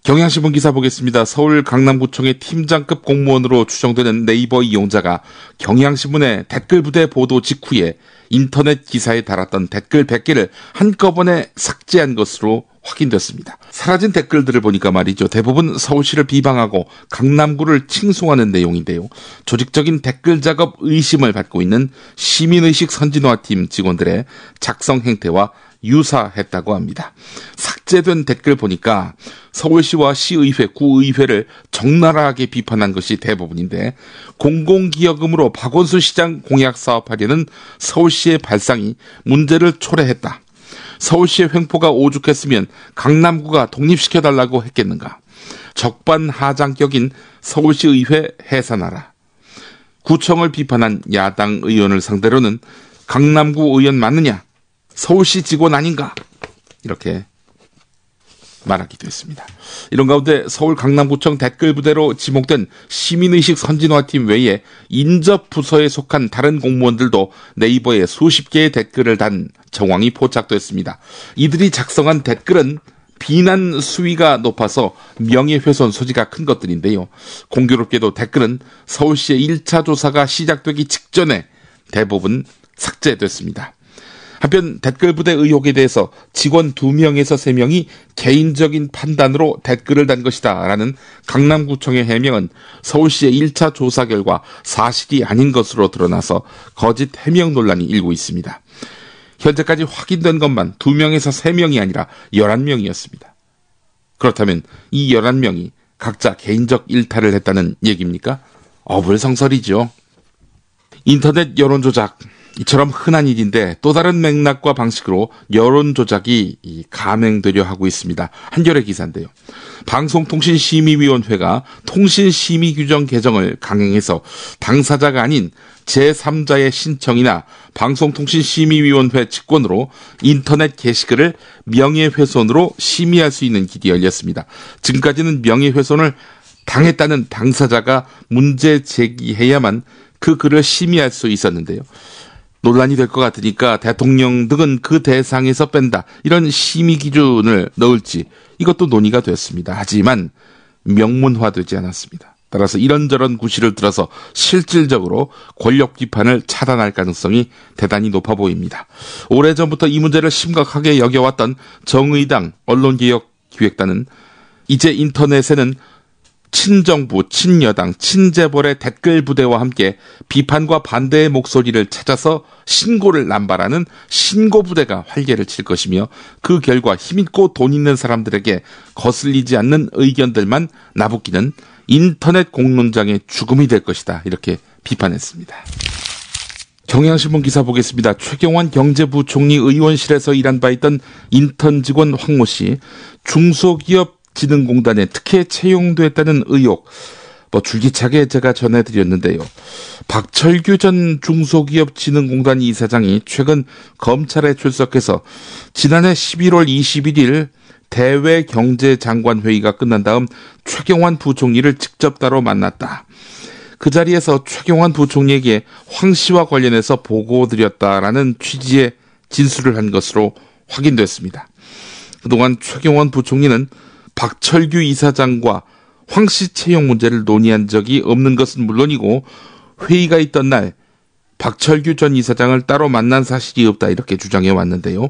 경향신문 기사 보겠습니다. 서울 강남구청의 팀장급 공무원으로 추정되는 네이버 이용자가 경향신문의 댓글부대 보도 직후에 인터넷 기사에 달았던 댓글 100개를 한꺼번에 삭제한 것으로 확인됐습니다. 사라진 댓글들을 보니까 말이죠. 대부분 서울시를 비방하고 강남구를 칭송하는 내용인데요. 조직적인 댓글 작업 의심을 받고 있는 시민의식 선진화팀 직원들의 작성 행태와 유사했다고 합니다. 삭제된 댓글 보니까 서울시와 시의회, 구의회를 적나라하게 비판한 것이 대부분인데, 공공기여금으로 박원순 시장 공약 사업하려는 서울시의 발상이 문제를 초래했다. 서울시의 횡포가 오죽했으면 강남구가 독립시켜달라고 했겠는가. 적반하장격인 서울시의회 해산하라. 구청을 비판한 야당 의원을 상대로는 강남구 의원 맞느냐, 서울시 직원 아닌가, 이렇게 말하기도 했습니다. 이런 가운데 서울 강남구청 댓글부대로 지목된 시민의식 선진화팀 외에 인접 부서에 속한 다른 공무원들도 네이버에 수십 개의 댓글을 단 정황이 포착됐습니다. 이들이 작성한 댓글은 비난 수위가 높아서 명예훼손 소지가 큰 것들인데요. 공교롭게도 댓글은 서울시의 1차 조사가 시작되기 직전에 대부분 삭제됐습니다. 한편 댓글부대 의혹에 대해서 직원 2명에서 3명이 개인적인 판단으로 댓글을 단 것이다 라는 강남구청의 해명은 서울시의 1차 조사 결과 사실이 아닌 것으로 드러나서 거짓 해명 논란이 일고 있습니다. 현재까지 확인된 것만 2명에서 3명이 아니라 11명이었습니다. 그렇다면 이 11명이 각자 개인적 일탈을 했다는 얘기입니까? 어불성설이죠. 인터넷 여론조작, 이처럼 흔한 일인데 또 다른 맥락과 방식으로 여론조작이 감행되려 하고 있습니다. 한겨레 기사인데요. 방송통신심의위원회가 통신심의규정 개정을 강행해서 당사자가 아닌 제3자의 신청이나 방송통신심의위원회 직권으로 인터넷 게시글을 명예훼손으로 심의할 수 있는 길이 열렸습니다. 지금까지는 명예훼손을 당했다는 당사자가 문제 제기해야만 그 글을 심의할 수 있었는데요. 논란이 될 것 같으니까 대통령 등은 그 대상에서 뺀다, 이런 심의 기준을 넣을지 이것도 논의가 됐습니다. 하지만 명문화되지 않았습니다. 따라서 이런저런 구실을 들어서 실질적으로 권력 비판을 차단할 가능성이 대단히 높아 보입니다. 오래전부터 이 문제를 심각하게 여겨왔던 정의당 언론개혁기획단은 이제 인터넷에는 친정부, 친여당, 친재벌의 댓글 부대와 함께 비판과 반대의 목소리를 찾아서 신고를 남발하는 신고부대가 활개를 칠 것이며, 그 결과 힘있고 돈 있는 사람들에게 거슬리지 않는 의견들만 나부끼는 인터넷 공론장의 죽음이 될 것이다, 이렇게 비판했습니다. 경향신문 기사 보겠습니다. 최경환 경제부총리 의원실에서 일한 바 있던 인턴 직원 황모 씨, 중소기업 산업진흥공단에 특혜 채용됐다는 의혹, 줄기차게 제가 전해드렸는데요. 박철규 전 중소기업진흥공단 이사장이 최근 검찰에 출석해서 지난해 11월 21일 대외경제장관회의가 끝난 다음 최경환 부총리를 직접 따로 만났다. 그 자리에서 최경환 부총리에게 황 씨와 관련해서 보고드렸다라는 취지의 진술을 한 것으로 확인됐습니다. 그동안 최경환 부총리는 박철규 이사장과 황 씨 채용 문제를 논의한 적이 없는 것은 물론이고 회의가 있던 날 박철규 전 이사장을 따로 만난 사실이 없다 이렇게 주장해 왔는데요.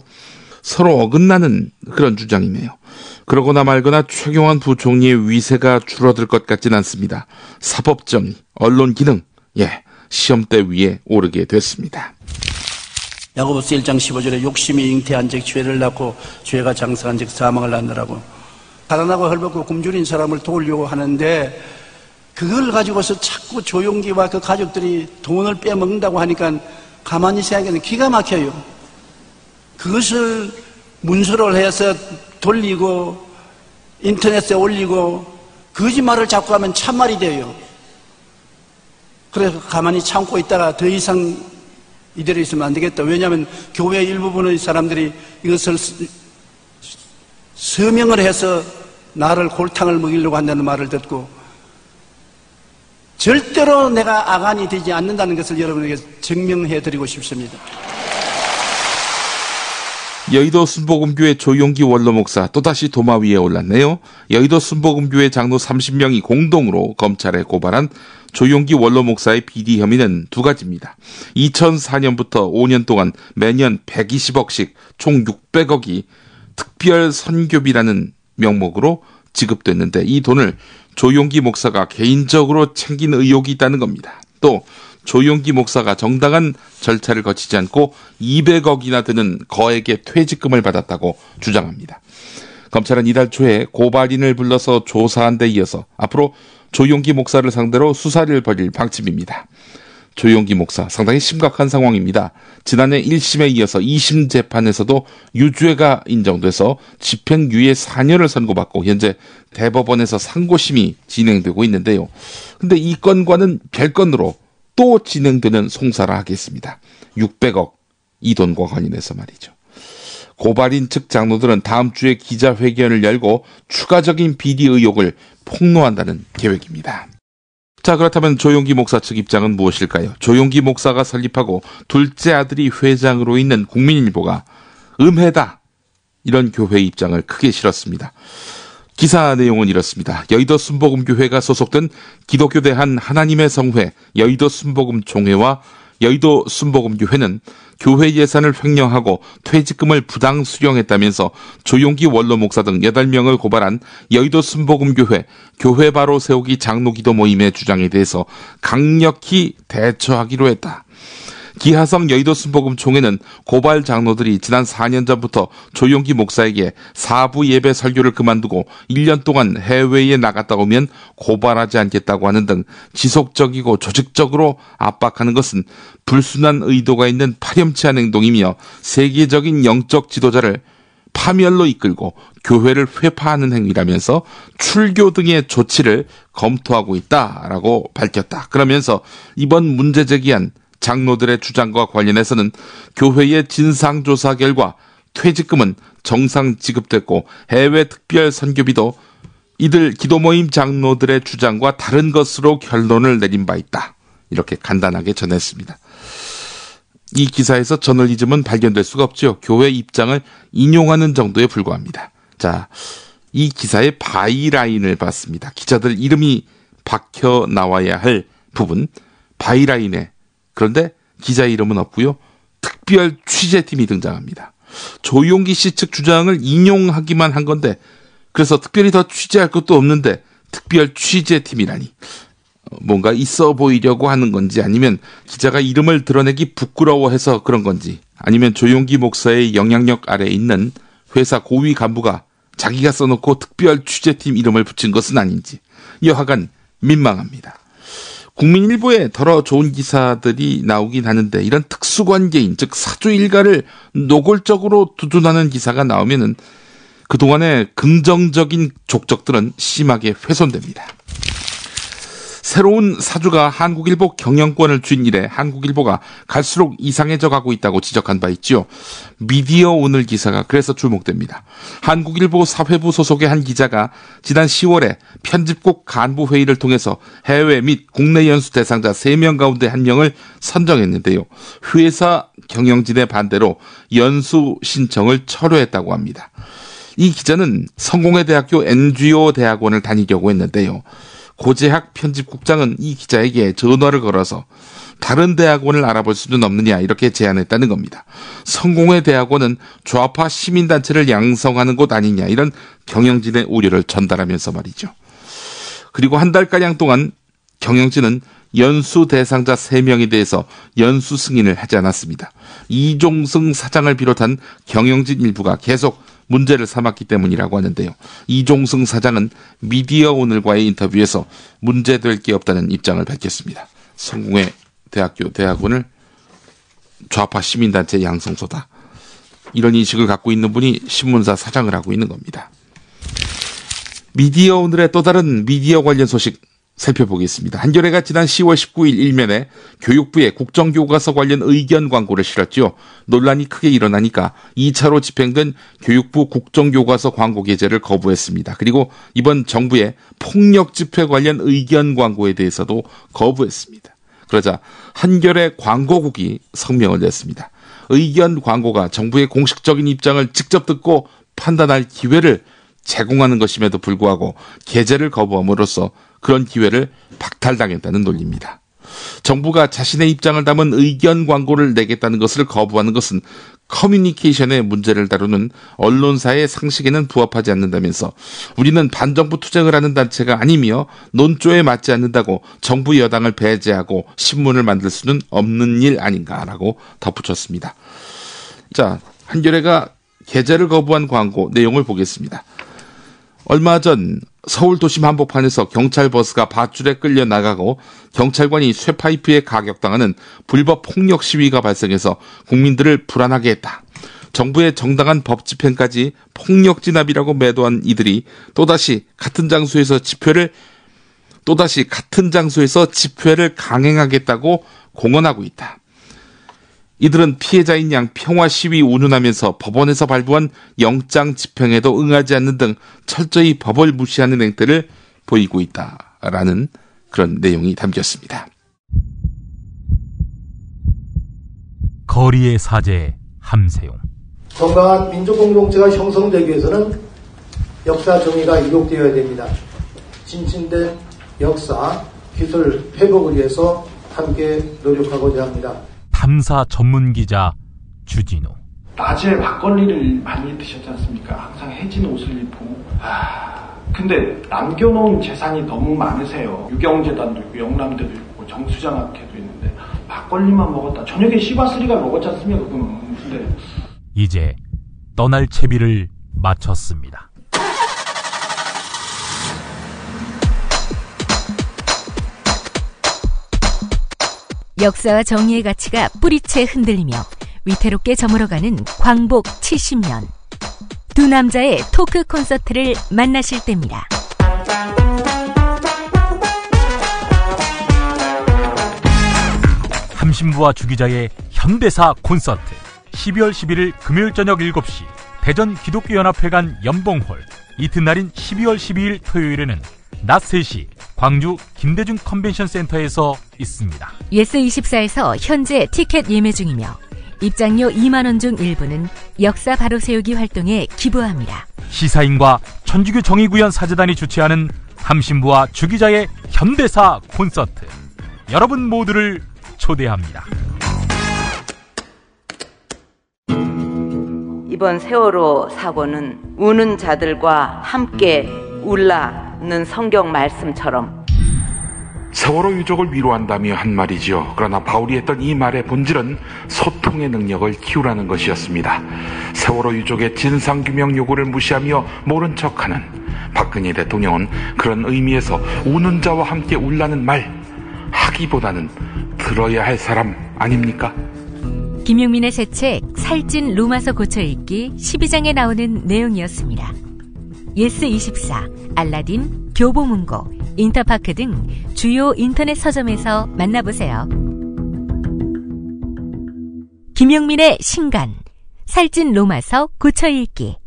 서로 어긋나는 그런 주장이네요. 그러거나 말거나 최경환 부총리의 위세가 줄어들 것 같진 않습니다. 사법정의, 언론 기능, 시험대 위에 오르게 됐습니다. 야고보서 1장 15절에 욕심이 잉태한 즉 죄를 낳고 죄가 장성한 즉 사망을 낳느라고. 가난하고 헐벗고 굶주린 사람을 도우려고 하는데 그걸 가지고서 자꾸 조용기와 그 가족들이 돈을 빼먹는다고 하니까 가만히 생각하면 기가 막혀요. 그것을 문서를 해서 돌리고 인터넷에 올리고 거짓말을 자꾸 하면 참말이 돼요. 그래서 가만히 참고 있다가 더 이상 이대로 있으면 안 되겠다. 왜냐하면 교회 일부분의 사람들이 이것을 서명을 해서 나를 골탕을 먹이려고 한다는 말을 듣고 절대로 내가 아간이 되지 않는다는 것을 여러분에게 증명해드리고 싶습니다. 여의도 순복음교회 조용기 원로 목사 또다시 도마 위에 올랐네요. 여의도 순복음교회 장로 30명이 공동으로 검찰에 고발한 조용기 원로 목사의 비리 혐의는 두 가지입니다. 2004년부터 5년 동안 매년 120억씩 총 600억이 특별 선교비라는 명목으로 지급됐는데 이 돈을 조용기 목사가 개인적으로 챙긴 의혹이 있다는 겁니다. 또 조용기 목사가 정당한 절차를 거치지 않고 200억이나 드는 거액의 퇴직금을 받았다고 주장합니다. 검찰은 이달 초에 고발인을 불러서 조사한 데 이어서 앞으로 조용기 목사를 상대로 수사를 벌일 방침입니다. 조용기 목사 상당히 심각한 상황입니다. 지난해 1심에 이어서 2심 재판에서도 유죄가 인정돼서 집행유예 4년을 선고받고 현재 대법원에서 상고심이 진행되고 있는데요. 근데 이 건과는 별건으로 또 진행되는 송사를 하겠습니다. 600억 이 돈과 관련해서 말이죠. 고발인 측 장로들은 다음 주에 기자회견을 열고 추가적인 비리 의혹을 폭로한다는 계획입니다. 자, 그렇다면 조용기 목사 측 입장은 무엇일까요? 조용기 목사가 설립하고 둘째 아들이 회장으로 있는 국민일보가 음해다 이런 교회 입장을 크게 실었습니다. 기사 내용은 이렇습니다. 여의도 순복음교회가 소속된 기독교대 한 하나님의 성회 여의도 순복음총회와 여의도 순복음교회는 교회 예산을 횡령하고 퇴직금을 부당 수령했다면서 조용기 원로 목사 등 8명을 고발한 여의도 순복음교회 교회 바로 세우기 장로기도 모임의 주장에 대해서 강력히 대처하기로 했다. 기하성 여의도 순복음총회는 고발 장로들이 지난 4년 전부터 조용기 목사에게 사부 예배 설교를 그만두고 1년 동안 해외에 나갔다 오면 고발하지 않겠다고 하는 등 지속적이고 조직적으로 압박하는 것은 불순한 의도가 있는 파렴치한 행동이며 세계적인 영적 지도자를 파멸로 이끌고 교회를 회파하는 행위라면서 출교 등의 조치를 검토하고 있다라고 밝혔다. 그러면서 이번 문제 제기한 장로들의 주장과 관련해서는 교회의 진상조사 결과 퇴직금은 정상 지급됐고 해외 특별 선교비도 이들 기도모임 장로들의 주장과 다른 것으로 결론을 내린 바 있다. 이렇게 간단하게 전했습니다. 이 기사에서 저널리즘은 발견될 수가 없죠. 교회 입장을 인용하는 정도에 불과합니다. 자, 이 기사의 바이라인을 봤습니다. 기자들 이름이 박혀 나와야 할 부분 바이라인에 그런데 기자 이름은 없고요. 특별 취재팀이 등장합니다. 조용기 씨 측 주장을 인용하기만 한 건데 그래서 특별히 더 취재할 것도 없는데 특별 취재팀이라니 뭔가 있어 보이려고 하는 건지 아니면 기자가 이름을 드러내기 부끄러워해서 그런 건지 아니면 조용기 목사의 영향력 아래에 있는 회사 고위 간부가 자기가 써놓고 특별 취재팀 이름을 붙인 것은 아닌지 여하간 민망합니다. 국민일보에 더러 좋은 기사들이 나오긴 하는데 이런 특수관계인 즉 사주 일가를 노골적으로 두둔하는 기사가 나오면은 그동안의 긍정적인 족적들은 심하게 훼손됩니다. 새로운 사주가 한국일보 경영권을 쥔 이래 한국일보가 갈수록 이상해져 가고 있다고 지적한 바 있지요. 미디어 오늘 기사가 그래서 주목됩니다. 한국일보 사회부 소속의 한 기자가 지난 10월에 편집국 간부회의를 통해서 해외 및 국내 연수 대상자 3명 가운데 1명을 선정했는데요. 회사 경영진의 반대로 연수 신청을 철회했다고 합니다. 이 기자는 성공회 대학교 NGO 대학원을 다니려고 했는데요. 고재학 편집국장은 이 기자에게 전화를 걸어서 다른 대학원을 알아볼 수는 없느냐 이렇게 제안했다는 겁니다. 성공회 대학원은 좌파 시민단체를 양성하는 곳 아니냐 이런 경영진의 우려를 전달하면서 말이죠. 그리고 한 달가량 동안 경영진은 연수 대상자 3명에 대해서 연수 승인을 하지 않았습니다. 이종승 사장을 비롯한 경영진 일부가 계속 문제를 삼았기 때문이라고 하는데요. 이종승 사장은 미디어 오늘과의 인터뷰에서 문제될 게 없다는 입장을 밝혔습니다. 성공회 대학교 대학원을 좌파 시민단체 양성소다. 이런 인식을 갖고 있는 분이 신문사 사장을 하고 있는 겁니다. 미디어 오늘의 또 다른 미디어 관련 소식 살펴보겠습니다. 한겨레가 지난 10월 19일 일면에 교육부의 국정교과서 관련 의견 광고를 실었죠. 논란이 크게 일어나니까 2차로 집행된 교육부 국정교과서 광고 게재를 거부했습니다. 그리고 이번 정부의 폭력 집회 관련 의견 광고에 대해서도 거부했습니다. 그러자 한겨레 광고국이 성명을 냈습니다. 의견 광고가 정부의 공식적인 입장을 직접 듣고 판단할 기회를 제공하는 것임에도 불구하고 게재를 거부함으로써 그런 기회를 박탈당했다는 논리입니다. 정부가 자신의 입장을 담은 의견 광고를 내겠다는 것을 거부하는 것은 커뮤니케이션의 문제를 다루는 언론사의 상식에는 부합하지 않는다면서 우리는 반정부 투쟁을 하는 단체가 아니며 논조에 맞지 않는다고 정부 여당을 배제하고 신문을 만들 수는 없는 일 아닌가라고 덧붙였습니다. 자, 한겨레가 게재를 거부한 광고 내용을 보겠습니다. 얼마 전 서울 도심 한복판에서 경찰 버스가 밧줄에 끌려 나가고 경찰관이 쇠파이프에 가격당하는 불법 폭력 시위가 발생해서 국민들을 불안하게 했다. 정부의 정당한 법 집행까지 폭력 진압이라고 매도한 이들이 또다시 같은 장소에서 집회를 강행하겠다고 공언하고 있다. 이들은 피해자인 양 평화 시위 운운하면서 법원에서 발부한 영장 집행에도 응하지 않는 등 철저히 법을 무시하는 행태를 보이고 있다라는 그런 내용이 담겼습니다. 거리의 사제 함세용. 건강한 민주공동체가 형성되기 위해서는 역사 정의가 이룩되어야 됩니다. 진진된 역사, 기술 회복을 위해서 함께 노력하고자 합니다. 탐사 전문기자 주진우. 낮에 막걸리를 많이 드셨지 않습니까? 항상 해진 옷을 입고. 근데 남겨놓은 재산이 너무 많으세요. 유경재단도 있고 영남대도 있고 정수장학회도 있는데 막걸리만 먹었다. 저녁에 시바스리가 먹었지 않습니까? 그거는. 근데 이제 떠날 채비를 마쳤습니다. 역사와 정의의 가치가 뿌리채 흔들리며 위태롭게 저물어가는 광복 70년. 두 남자의 토크 콘서트를 만나실 때입니다. 함신부와 주기자의 현대사 콘서트. 12월 11일 금요일 저녁 7시 대전 기독교연합회관 연봉홀. 이튿날인 12월 12일 토요일에는 낮 3시 광주 김대중 컨벤션 센터에서 있습니다. 예스24에서 현재 티켓 예매 중이며 입장료 2만 원 중 일부는 역사 바로 세우기 활동에 기부합니다. 시사인과 천주교 정의구현 사재단이 주최하는 함신부와 주기자의 현대사 콘서트. 여러분 모두를 초대합니다. 이번 세월호 사고는 우는 자들과 함께 울라는 성경 말씀처럼 세월호 유족을 위로한다며 한 말이지요. 그러나 바울이 했던 이 말의 본질은 소통의 능력을 키우라는 것이었습니다. 세월호 유족의 진상규명 요구를 무시하며 모른 척하는 박근혜 대통령은 그런 의미에서 우는 자와 함께 울라는 말 하기보다는 들어야 할 사람 아닙니까? 김용민의 새 책 살찐 로마서 고쳐읽기 12장에 나오는 내용이었습니다. 예스24, 알라딘, 교보문고, 인터파크 등 주요 인터넷 서점에서 만나보세요. 김용민의 신간 살찐 로마서 고쳐읽기.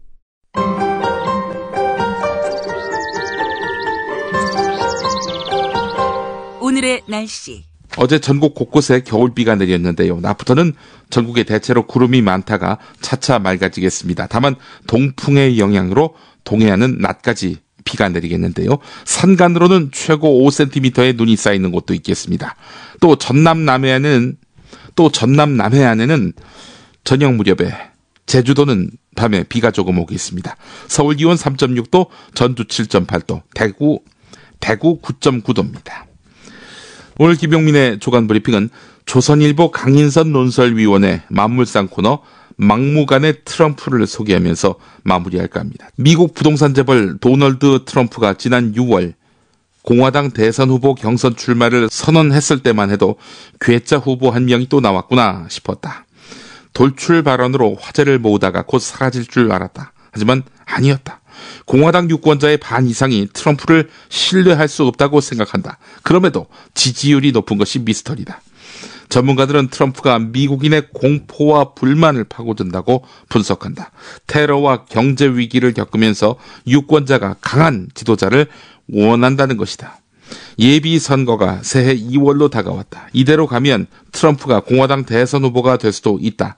오늘의 날씨. 어제 전국 곳곳에 겨울비가 내렸는데요. 낮부터는 전국에 대체로 구름이 많다가 차차 맑아지겠습니다. 다만 동풍의 영향으로 동해안은 낮까지 비가 내리겠는데요. 산간으로는 최고 5cm의 눈이 쌓이는 곳도 있겠습니다. 또 전남 남해안에는 저녁 무렵에, 제주도는 밤에 비가 조금 오겠습니다. 서울 기온 3.6도, 전주 7.8도, 대구 9.9도입니다. 오늘 김용민의 조간 브리핑은 조선일보 강인선 논설위원의 만물상 코너 막무가내 트럼프를 소개하면서 마무리할까 합니다. 미국 부동산 재벌 도널드 트럼프가 지난 6월 공화당 대선 후보 경선 출마를 선언했을 때만 해도 괴짜 후보 한 명이 또 나왔구나 싶었다. 돌출 발언으로 화제를 모으다가 곧 사라질 줄 알았다. 하지만 아니었다. 공화당 유권자의 반 이상이 트럼프를 신뢰할 수 없다고 생각한다. 그럼에도 지지율이 높은 것이 미스터리다. 전문가들은 트럼프가 미국인의 공포와 불만을 파고든다고 분석한다. 테러와 경제 위기를 겪으면서 유권자가 강한 지도자를 원한다는 것이다. 예비 선거가 새해 2월로 다가왔다. 이대로 가면 트럼프가 공화당 대선 후보가 될 수도 있다.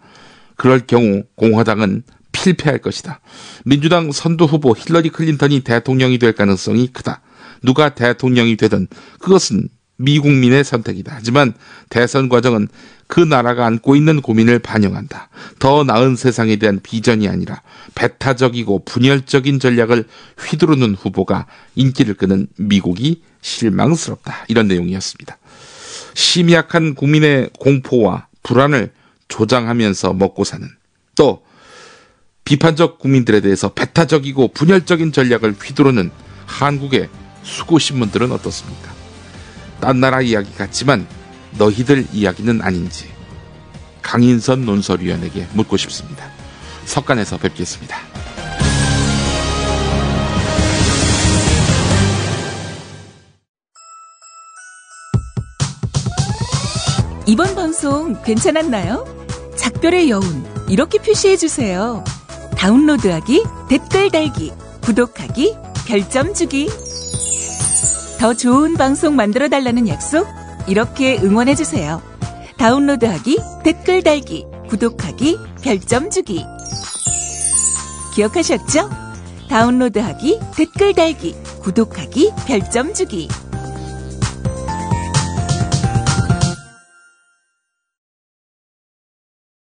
그럴 경우 공화당은 필패할 것이다. 민주당 선두 후보 힐러리 클린턴이 대통령이 될 가능성이 크다. 누가 대통령이 되든 그것은 미국민의 선택이다. 하지만 대선 과정은 그 나라가 안고 있는 고민을 반영한다. 더 나은 세상에 대한 비전이 아니라 배타적이고 분열적인 전략을 휘두르는 후보가 인기를 끄는 미국이 실망스럽다. 이런 내용이었습니다. 심약한 국민의 공포와 불안을 조장하면서 먹고 사는, 또 비판적 국민들에 대해서 배타적이고 분열적인 전략을 휘두르는 한국의 수고신문들은 어떻습니까? 딴 나라 이야기 같지만 너희들 이야기는 아닌지 강인선 논설위원에게 묻고 싶습니다. 석간에서 뵙겠습니다. 이번 방송 괜찮았나요? 작별의 여운 이렇게 표시해주세요. 다운로드하기, 댓글 달기, 구독하기, 별점 주기. 더 좋은 방송 만들어달라는 약속? 이렇게 응원해주세요. 다운로드하기, 댓글 달기, 구독하기, 별점 주기. 기억하셨죠? 다운로드하기, 댓글 달기, 구독하기, 별점 주기.